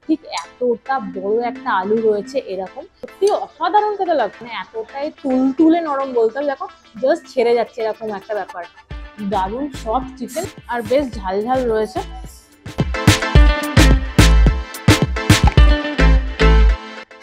ঠিক এতটা বড় একটা আলু রয়েছে এরকম, সত্যি অসাধারণ খেতে লাগছে, মানে এতটাই তুলতুলে নরম বলতে হবে, দেখো জাস্ট ছেড়ে যাচ্ছে এরকম একটা ব্যাপার। দারুণ সফট চিকেন আর বেশ ঝাল ঝাল রয়েছে।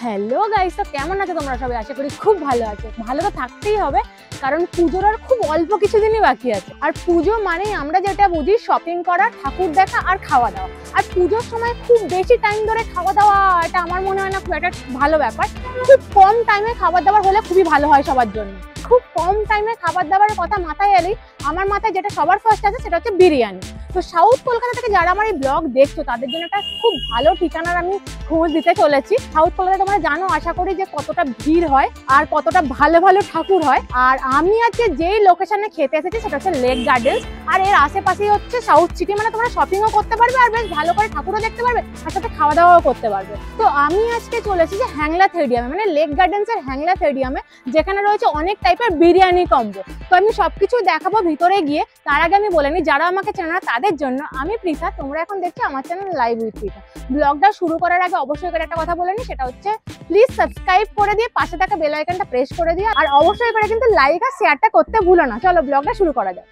হ্যালো গাইস, তো কেমন আছো তোমরা সবাই? আশা করি খুব ভালো আছো। ভালো তো থাকতেই হবে, কারণ পুজোর আর খুব অল্প কিছুদিনই বাকি আছে। আর পুজো মানেই আমরা যেটা বুঝি শপিং করা, ঠাকুর দেখা আর খাওয়া দাওয়া। আর পুজোর সময় খুব বেশি টাইম ধরে খাওয়া দাওয়া, এটা আমার মনে হয় না খুব একটা ভালো ব্যাপার। খুব কম টাইমে খাবার দাবার হলে খুবই ভালো হয় সবার জন্য। খুব কম টাইমে খাবার দাবারের কথা মাথায় এলেই আমার মাথায় যেটা সবার ফার্স্ট আছে সেটা হচ্ছে বিরিয়ানি। তো সাউথ কলকাতা থেকে যারা আমার এই ব্লগ দেখছো তাদের জন্য একটা খুব ভালো ঠিকানার আমি খোঁজ দিতে চলেছি। সাউথ কলকাতা তোমরা জানো আশা করি যে কতটা ভিড় হয় আর কতটা ভালো ভালো ঠাকুর হয়। আর আমি আজকে যেই লোকেশনে খেতে এসেছি সেটা হচ্ছে লেক গার্ডেন্স। আর এর আশেপাশেই হচ্ছে সাউথ সিটি, মানে তোমরা শপিংও করতে পারবে আর বেশ ভালো করে ঠাকুরও দেখতে পারবে, আর সাথে খাওয়া দাওয়াও করতে পারবে। তো আমি আজকে চলে এসেছি হ্যাংলা থেডিয়ামে, মানে লেক গার্ডেন্সের হ্যাংলা থেডিয়ামে, যেখানে রয়েছে অনেক টাইপের বিরিয়ানি কম্বো। তো আমি সবকিছু দেখাবো ভিতরে গিয়ে। তার আগে আমি বলে নিই, যারা আমাকে চেনে না তাদের জন্য, আমি পৃথা, তোমরা এখন দেখছো আমার চ্যানেল লাইভ উইথ পৃথা। ব্লগটা শুরু করার আগে অবশ্যই করে একটা কথা বলে নিই, সেটা হচ্ছে প্লিজ সাবস্ক্রাইব করে দিয়ে পাশে থাকা বেল আইকনটা প্রেস করে দিয়ে, আর অবশ্যই করে কিন্তু লাইক আর শেয়ারটা করতে ভুলো না। চলো ব্লগটা শুরু করা যাক।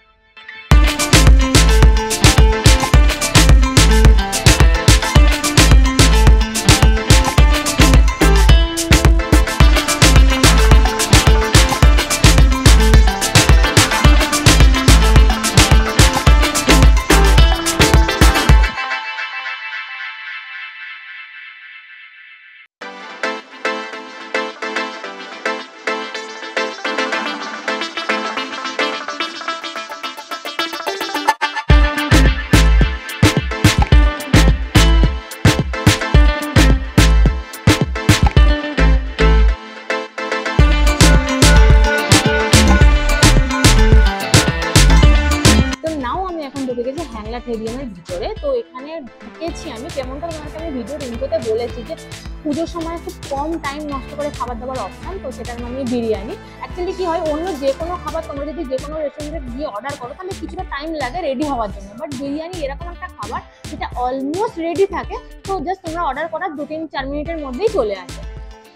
হ্যাংলা থেডিয়ামের ভিতরে। তো এখানে ঢুকেছি আমি, কেমনটা তোমাকে আমি ভিডিওর ইন্ট্রোতে বলেছি যে পুজোর সময় খুব কম টাইম নষ্ট করে খাবার দাবার অপশন, তো সেটার মানে বিরিয়ানি। অ্যাকচুয়ালি কি হয়, অন্য যে কোনো খাবার তোমরা যদি যে কোনো রেস্টুরেন্টে গিয়ে অর্ডার করো তাহলে কিছুটা টাইম লাগে রেডি হওয়ার জন্য, বাট বিরিয়ানি এরকম একটা খাবার যেটা অলমোস্ট রেডি থাকে, তো জাস্ট তোমরা অর্ডার করার 2-4 মিনিটের মধ্যেই চলে আসে।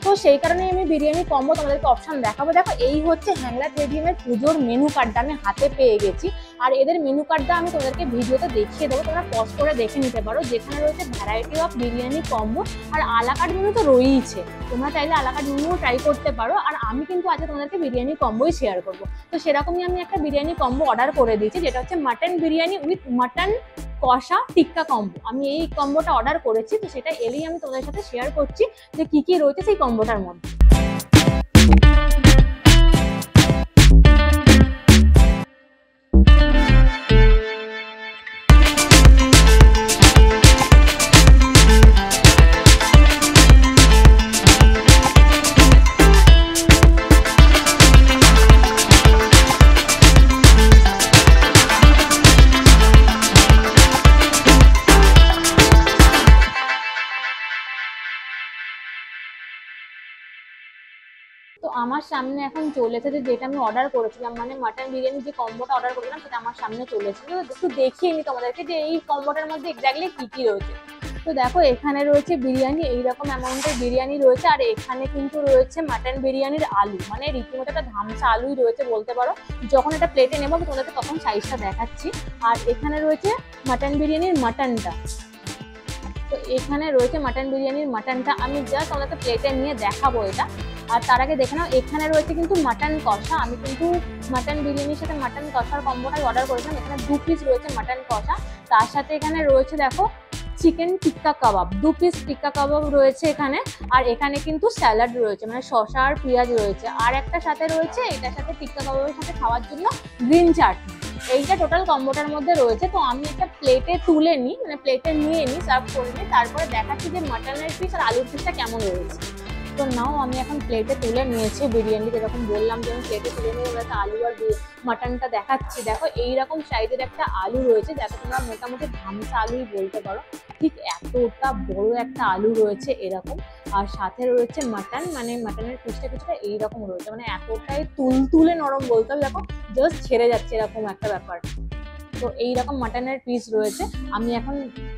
তো সেই কারণে আমি বিরিয়ানি কম্বো তোমাদেরকে অপশন দেখাবো। দেখো এই হচ্ছে হ্যাংলা থেডিয়ামের পুজোর মেনু কার্ডটা আমি হাতে পেয়ে গেছি, আর এদের মেনু কার্ডটা আমি তোমাদেরকে ভিডিওতে দেখিয়ে দেবো, তোমরা পজ করে দেখে নিতে পারো, যেখানে রয়েছে ভ্যারাইটি অফ বিরিয়ানি কম্বো। আর আলাকার্ট মেনু তো রয়েইছে, তোমরা চাইলে আলাকার্ট মেনুও ট্রাই করতে পারো। আর আমি কিন্তু আজকে তোমাদেরকে বিরিয়ানি কম্বোই শেয়ার করবো। তো সেরকমই আমি একটা বিরিয়ানি কম্বো অর্ডার করে দিয়েছি, যেটা হচ্ছে মাটন বিরিয়ানি উইথ মাটন কষা টিক্কা কম্বো। আমি এই কম্বোটা অর্ডার করেছি, তো সেটা এলেই আমি তোমাদের সাথে শেয়ার করছি যে কি কি রয়েছে সেই কম্বোটার মধ্যে। তো আমার সামনে এখন চলেছে যেটা আমি অর্ডার করেছিলাম, মানে মাটন বিরিয়ানি যে কম্বোটা অর্ডার করেছিলাম সেটা আমার সামনে চলেছে। তো একটু দেখিয়ে নি তোমাদেরকে যে এই কম্বোটার মধ্যে এক্স্যাক্টলি কি কি রয়েছে। তো দেখো এখানে রয়েছে বিরিয়ানি, এইরকম অ্যামাউন্টের বিরিয়ানি রয়েছে, আর এখানে কিন্তু রয়েছে মাটন বিরিয়ানির আলু, মানে রীতিমতো একটা ধামসা আলুই রয়েছে বলতে পারো। যখন এটা প্লেটে নেবো আমি তোমাদেরকে তখন সাইজটা দেখাচ্ছি। আর এখানে রয়েছে মাটন বিরিয়ানির মাটনটা। তো এখানে রয়েছে মাটন বিরিয়ানির মাটনটা, আমি জাস্ট তোমাদেরকে প্লেটে নিয়ে দেখাবো এটা। আর তার আগে দেখে নাও এখানে রয়েছে কিন্তু মাটন কষা। আমি কিন্তু মাটন বিরিয়ানির সাথে মাটন কষার কম্বোটাই অর্ডার করেছিলাম। এখানে 2 পিস রয়েছে মাটন কষা, তার সাথে এখানে রয়েছে দেখো চিকেন টিক্কা কাবাব, 2 পিস টিক্কা কাবাব রয়েছে এখানে। আর এখানে কিন্তু স্যালাড রয়েছে, মানে শসা আর পেঁয়াজ রয়েছে। আর একটা সাথে রয়েছে এটার সাথে টিক্কা কাবাবের সাথে খাওয়ার জন্য গ্রিন চাটনি। এইটা টোটাল কম্বোটার মধ্যে রয়েছে। তো আমি একটা প্লেটে তুলে নিই, মানে প্লেটে নিয়ে নিই, সার্ভ করে নিই, তারপরে দেখাচ্ছি যে মাটনের পিস আর আলুর পিসটা কেমন রয়েছে। তো নাও আমি এখন প্লেটে তুলে নিয়েছি বিরিয়ানি, যেরকম বললাম যে আমি প্লেটে তুলে নিয়ে একটা আলু আর মাটনটা দেখাচ্ছি। দেখো এইরকম সাইজের একটা আলু রয়েছে, যাতে তোমরা মোটামুটি ধামসা আলুই বলতে পারো। ঠিক এতটা বড় একটা আলু রয়েছে এরকম, আর সাথে রয়েছে মাটন, মানে মাটনের পিসটা কিছুটা এইরকম রয়েছে, মানে এতটাই তুলতুলে নরম বলতে হবে। দেখো জাস্ট ছেড়ে যাচ্ছে এরকম একটা ব্যাপার। তো এইরকম মাটনের পিস রয়েছে। আমি এখন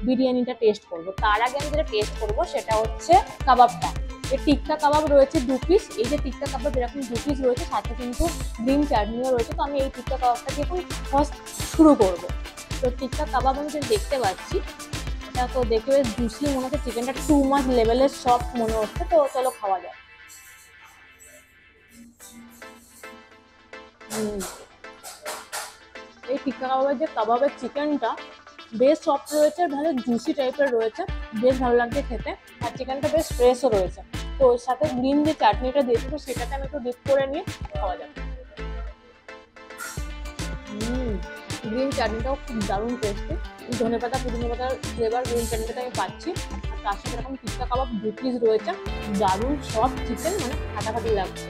বিরিয়ানিটা টেস্ট করব। তার আগে আমি যেটা টেস্ট করব সেটা হচ্ছে কাবাবটা। এই টিক্কা কাবাব রয়েছে 2 পিস। এই যে টিক্কা কাবাব এরকম 2 পিস রয়েছে, সাথে কিন্তু গ্রিন চাটনিও রয়েছে। তো আমি এই টিক্কা কাবাবটাকে এখন ফার্স্ট শুরু করব। তো টিক্কা কাবাব আমি যেটা দেখতে পাচ্ছি, এটা তো দেখে বেশ জুসি মনে হচ্ছে, চিকেনটা টু মাচ লেভেলের সফট মনে হচ্ছে। তো চলো খাওয়া যায়। এই টিক্কা কাবাবের যে কাবাবের চিকেনটা বেশ সফট রয়েছে, ভালো জুসি টাইপের রয়েছে, বেশ ভালো লাগছে খেতে। আর চিকেনটা বেশ ফ্রেশও রয়েছে। তো ওর সাথে গ্রিন যে চাটনিটা দিয়েছে, তো সেটাকে আমি একটু ডিপ করে নিয়ে খাওয়া যাবে। গ্রিন চাটনিটাও খুব দারুণ টেস্টি। ধনেপাতা পুদিনা পাতার ফ্লেভার গ্রিন চাটনিটাতে আমি পাচ্ছি। আর তার সাথে এরকম টিক্কা কাবাব 2 পিস রয়েছে, দারুণ সফট চিকেন, মানে ফাটাফাটি লাগছে।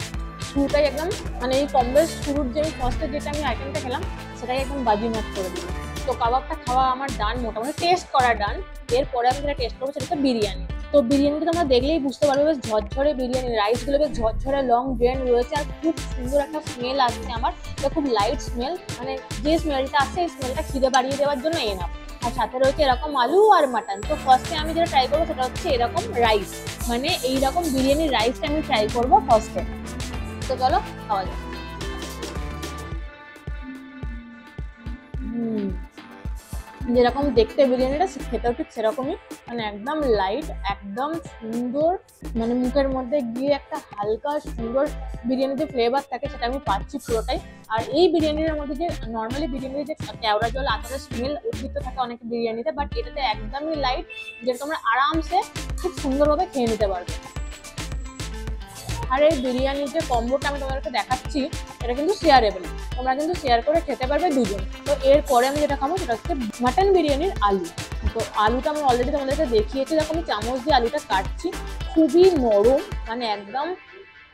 শুরুটাই একদম মানে এই কমবেশ শুরুর যে ফার্স্টে যেটা আমি আইটেমটা খেলাম সেটাই একদম বাজিমাত করে দিল। তো কাবাবটা খাওয়া আমার ডান, মোটামুটি টেস্ট করা ডান। এরপরে আমি যেটা টেস্ট করবো সেটা হচ্ছে বিরিয়ানি। তো বিরিয়ানিটা তোমরা দেখলেই বুঝতে পারবে, বেশ ঝরঝরে বিরিয়ানি, রাইসগুলো বেশ ঝরঝরে লং গ্রেন রয়েছে। আর খুব সুন্দর একটা স্মেল আসছে আমার, তো খুব লাইট স্মেল, মানে যে স্মেলটা আসছে এই স্মেলটা খিদে বাড়িয়ে দেওয়ার জন্য এনাফ। আর সাথে রয়েছে এরকম আলু আর মাটন। তো ফার্স্টে আমি যেটা ট্রাই করবো সেটা হচ্ছে এরকম রাইস, মানে এইরকম বিরিয়ানির রাইসটা আমি ট্রাই করবো ফার্স্টে। তো চলো খাওয়া যাক। যেরকম দেখতে বিরিয়ানিটা খেতেও ঠিক সেরকমই, মানে একদম লাইট, একদম সুন্দর, মানে মুখের মধ্যে গিয়ে একটা হালকা সুন্দর বিরিয়ানিতে ফ্লেভার থাকে সেটা আমি পাচ্ছি পুরোটাই। আর এই বিরিয়ানির মধ্যে যে নর্মালি বিরিয়ানির যে কেওড়া জল আচারের স্মেল উদ্ভিদ থাকে অনেক বিরিয়ানিতে, বাট এটাতে একদমই লাইট, যেটা তোমরা আরামসে খুব সুন্দরভাবে খেয়ে নিতে পারবে। আর এই বিরিয়ানির যে কম্বোটা আমি তোমাদেরকে দেখাচ্ছি এটা কিন্তু শেয়ারেবল, তোমরা কিন্তু শেয়ার করে খেতে পারবে দুজন। তো এরপরে আমি যেটা খাবো সেটা হচ্ছে মাটন বিরিয়ানির আলু। তো আলুটা আমি অলরেডি তোমাদেরকে দেখিয়েছি, দেখো আমি চামচ দিয়ে আলুটা কাটছি, খুবই নরম, মানে একদম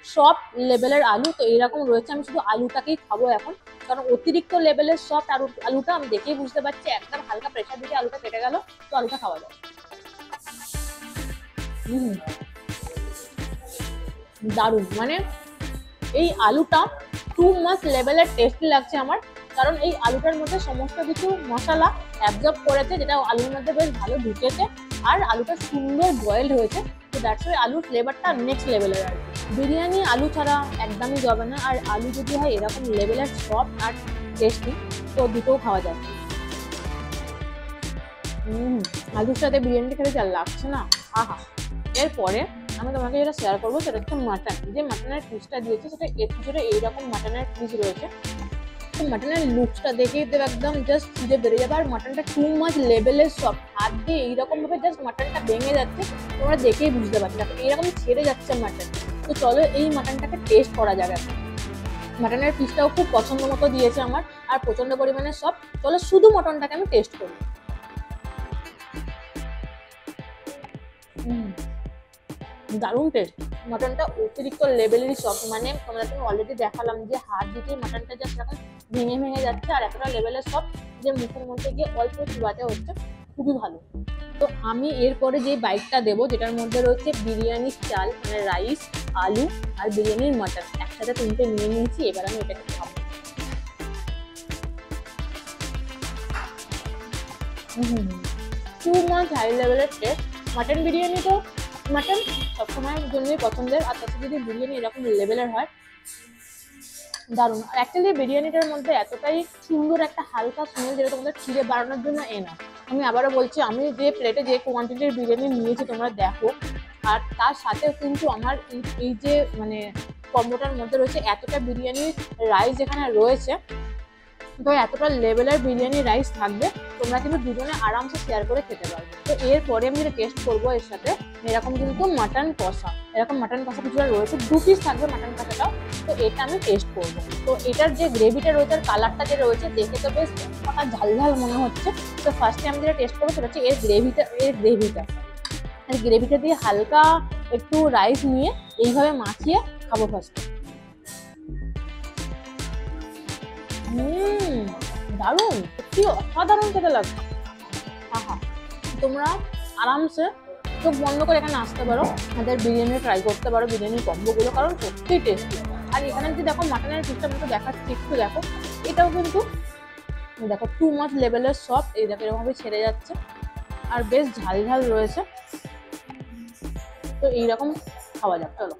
সফট লেভেলের আলু। তো এরকম রয়েছে, আমি শুধু আলুটাকেই খাবো এখন, কারণ অতিরিক্ত লেভেলের সফট আলুটা আমি দেখেই বুঝতে পারছি। একদম হালকা প্রেশার দিয়ে আলুটা কেটে গেল, তো আলুটা খাওয়া যায়। দারুণ, মানে এই আলুটা টু মাচ লেভেলের টেস্টি লাগছে আমার, কারণ এই আলুটার মধ্যে সমস্ত কিছু মশলা অ্যাবজর্ব করেছে, যেটা আলুর মধ্যে বেশ ভালো ঢুকেছে। আর আলুটা সুন্দর বয়েলড হয়েছে, তো দ্যাটস ওয়াই আলুর ফ্লেভারটা নেক্সট লেভেলের। আর বিরিয়ানি আলু ছাড়া একদমই যাবে না। আর আলু যদি হয় এরকম লেভেলের সফট আর টেস্টি, তো দুটোও খাওয়া যায়। আলুর সাথে বিরিয়ানিটা খেতে যা লাগছে না, আহা। এরপরে আমি তোমাকে যেটা শেয়ার করবো সেটা হচ্ছে মাটন। যে মাটনের পিসটা দিয়েছে সেটা এর ভিতরে এইরকম মাটনের পিস রয়েছে। তো মাটনের লুকসটা দেখেই তো একদম জাস্ট খিদে বেড়ে যাবে। আর মাটনটা টু মাচ লেভেলের সফট, হাত দিয়ে এইরকম ভাবে জাস্ট মাটনটা ভেঙে যাচ্ছে, তোমরা দেখেই বুঝতে পারছো এইরকম ছেড়ে যাচ্ছে মাটন। তো চলো এই মাটনটাকে টেস্ট করা যাবে। মাটনের পিসটাও খুব পছন্দ মতো দিয়েছে আমার, আর প্রচন্ড পরিমাণে সফট। চলো শুধু মটনটাকে আমি টেস্ট করি। দারুণ টেস্ট, মাটনটা অতিরিক্ত লেভেলেরই সফট, মানে তোমাদেরকে অলরেডি দেখালাম যে হাত দিতেই মাটনটা জাস্ট এরকম ভেঙে ভেঙে যাচ্ছে, আর এতটা লেভেলের সফট যে মুখের মধ্যে গিয়ে অল্প চুবাতে হচ্ছে, খুবই ভালো। তো আমি এরপরে যে বাইটটা দেবো, যেটার মধ্যে রয়েছে বিরিয়ানির চাল, মানে রাইস, আলু আর বিরিয়ানির মাটন একসাথে তিনটে নিয়ে নিয়েছি। এবার আমি এটাকে খাবো। টু মাচ হাই লেভেলের টেস্ট। মাটন বিরিয়ানি তো মাটন সবসময়ের জন্যই পছন্দের, আর তাতে যদি বিরিয়ানি এরকম লেভেলের হয় দারুণ। আর অ্যাকচুয়ালি বিরিয়ানিটার মধ্যে এতটাই সুন্দর একটা হালকা স্মেল, যেটা তোমাদের খিদে বাড়ানোর জন্য না। আমি আবারও বলছি, আমি যে প্লেটে যে কোয়ান্টিটির বিরিয়ানি নিয়েছি তোমরা দেখো, আর তার সাথে কিন্তু আমার এই যে মানে কম্বোটার মধ্যে রয়েছে এতটা বিরিয়ানির রাইস যেখানে রয়েছে, তো এতটা লেভেলের বিরিয়ানি রাইস থাকবে, তোমরা কিন্তু দুজনে আরামসে শেয়ার করে খেতে পারবে। তো এরপরে আমি যেটা টেস্ট করবো এর সাথে এরকম কিন্তু মাটন কষা, এরকম মাটন কষা কিছুটা রয়েছে, 2 পিস থাকবে মাটন কষাটাও। তো এটা আমি টেস্ট করবো। তো এটার যে গ্রেভিটা রয়েছে আর কালারটা যে রয়েছে দেখে তো বেশ কটা ঝাল ঝাল মনে হচ্ছে। তো ফার্স্টে আমি যেটা টেস্ট করবো সেটা হচ্ছে এর গ্রেভিটা দিয়ে হালকা একটু রাইস নিয়ে এইভাবে মাখিয়ে খাবো ফার্স্টে। দারুণ, সত্যি অসাধারণ খেতে লাগছে। আহা, তোমরা আরামসে চোখ বন্ধ করে এখানে আসতে পারো, আমাদের বিরিয়ানি ট্রাই করতে পারো, বিরিয়ানির কম্বোগুলো, কারণ সত্যিই টেস্টি। আর এখানে যদি দেখো মাটনের পিসটা মতো দেখাচ্ছি, একটু দেখো, এটাও কিন্তু দেখো টু মাচ লেভেলের সফট, এই দেখো এরকমভাবে ছেড়ে যাচ্ছে আর বেশ ঝাল ঝাল রয়েছে। তো এইরকম খাওয়া যাক। চলো,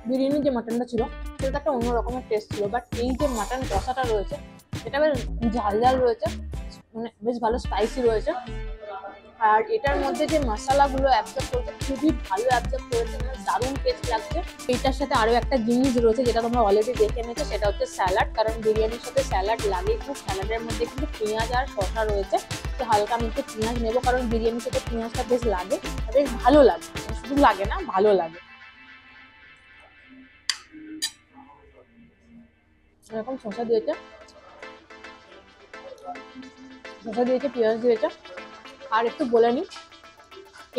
বিরিয়ানির যে মাটনটা ছিল সেটা একটা অন্য রকমের টেস্ট ছিল, বাট এই যে মাটন কষাটা রয়েছে এটা বেশ ঝাল ঝাল রয়েছে, মানে বেশ ভালো স্পাইসি রয়েছে। আর এটার মধ্যে যে মশলাগুলো অ্যাবজর্ব করেছে খুবই ভালো অ্যাবজর্ব করেছে, মানে দারুণ টেস্ট লাগছে। এইটার সাথে আরো একটা জিনিস রয়েছে যেটা তোমরা অলরেডি দেখে নিয়েছো, সেটা হচ্ছে স্যালাড, কারণ বিরিয়ানির সাথে স্যালাড লাগে খুব। স্যালাডের মধ্যে কিন্তু পেঁয়াজ আর শসা রয়েছে, তো হালকা আমি একটু পেঁয়াজ নেবো, কারণ বিরিয়ানির সাথে পেঁয়াজটা বেশ লাগে, বেশ ভালো লাগে, শুধু লাগে না ভালো লাগে। এরকম শসা দিয়েছে, পেঁয়াজ দিয়েছে। আর একটু বলে নিই,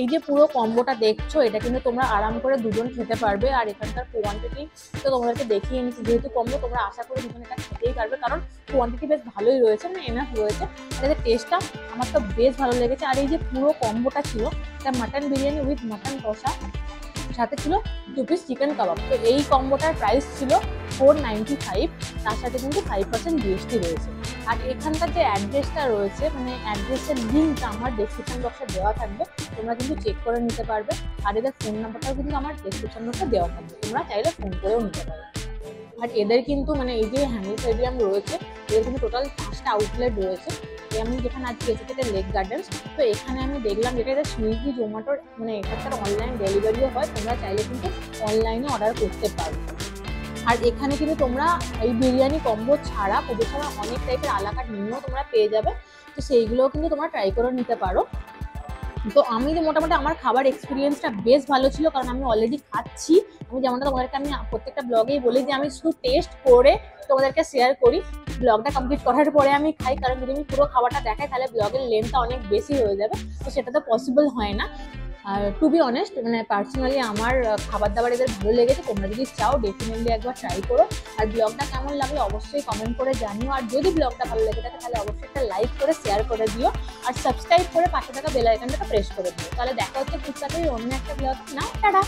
এই যে পুরো কম্বোটা দেখছো এটা কিন্তু তোমরা আরাম করে দুজন খেতে পারবে। আর এখানকার কোয়ান্টিটি তো তোমাদেরকে দেখিয়ে নিচ্ছি, যেহেতু কম্বো তোমরা আশা করি দুজন এটা খেতেই পারবে, কারণ কোয়ান্টিটি বেশ ভালোই রয়েছে, মানে এনাফ রয়েছে। আর এদের টেস্টটা আমার তো বেশ ভালো লেগেছে। আর এই যে পুরো কম্বোটা ছিল, এটা মাটন বিরিয়ানি উইথ মাটন কষা, সাথে ছিল 2 পিস চিকেন কাবাব। তো এই কম্বোটার প্রাইস ছিল 495, তার সাথে কিন্তু 5% জিএসটি রয়েছে। আর এখানকার যে অ্যাড্রেসটা রয়েছে, মানে অ্যাড্রেসের লিঙ্কটা আমার ডেসক্রিপশন বক্সে দেওয়া থাকবে, তোমরা কিন্তু চেক করে নিতে পারবে। আর এদের ফোন নাম্বারটাও কিন্তু আমার ডেসক্রিপশন বক্সে দেওয়া থাকবে, তোমরা চাইলে ফোন করেও নিতে পারো। আর এদের কিন্তু মানে এই যে হ্যান্ডেল স্টেডিয়াম রয়েছে, এদের কিন্তু টোটাল 5টা আউটলেট রয়েছে। আমি যেখানে আজকে এসেছি এটা লেক গার্ডেন্স, তো এখানে আমি দেখলাম যেটা এটা সুইগি জোম্যাটোর মানে এখানকার অনলাইন ডেলিভারিও হয়, তোমরা চাইলে কিন্তু অনলাইনে অর্ডার করতে পারো। আর এখানে কিন্তু তোমরা এই বিরিয়ানি কম্বো ছাড়া ওদের ছাড়া অনেক টাইপের আলাকাট মেনুও তোমরা পেয়ে যাবে, তো সেইগুলোও কিন্তু তোমরা ট্রাই করে নিতে পারো। তো আমি যে মোটামুটি আমার খাবার এক্সপিরিয়েন্সটা বেশ ভালো ছিল, কারণ আমি অলরেডি খাচ্ছি। আমি যেমনটা তোমাদেরকে আমি প্রত্যেকটা ব্লগেই বলি যে আমি শুধু টেস্ট করে তোমাদেরকে শেয়ার করি, ব্লগটা কমপ্লিট করার পরে আমি খাই, কারণ যদি আমি পুরো খাবারটা দেখাই তাহলে ব্লগের লেন্থটা অনেক বেশি হয়ে যাবে, তো সেটা তো পসিবল হয় না। আর টু বি অনেস্ট মানে পার্সোনালি আমার খাবার দাবার এদের ভালো লেগেছে। তোমরা যদি চাও ডেফিনেটলি একবার ট্রাই করো। আর ব্লগটা কেমন লাগলো অবশ্যই কমেন্ট করে জানিও। আর যদি ব্লগটা ভালো লেগে থাকে তাহলে অবশ্যই একটা লাইক করে শেয়ার করে দিও, আর সাবস্ক্রাইব করে পাশে থাকা বেল আইকনটাকে প্রেস করে দিও। তাহলে দেখা হচ্ছে খুব তাড়াতাড়ি অন্য একটা ব্লগ। না, টাটা।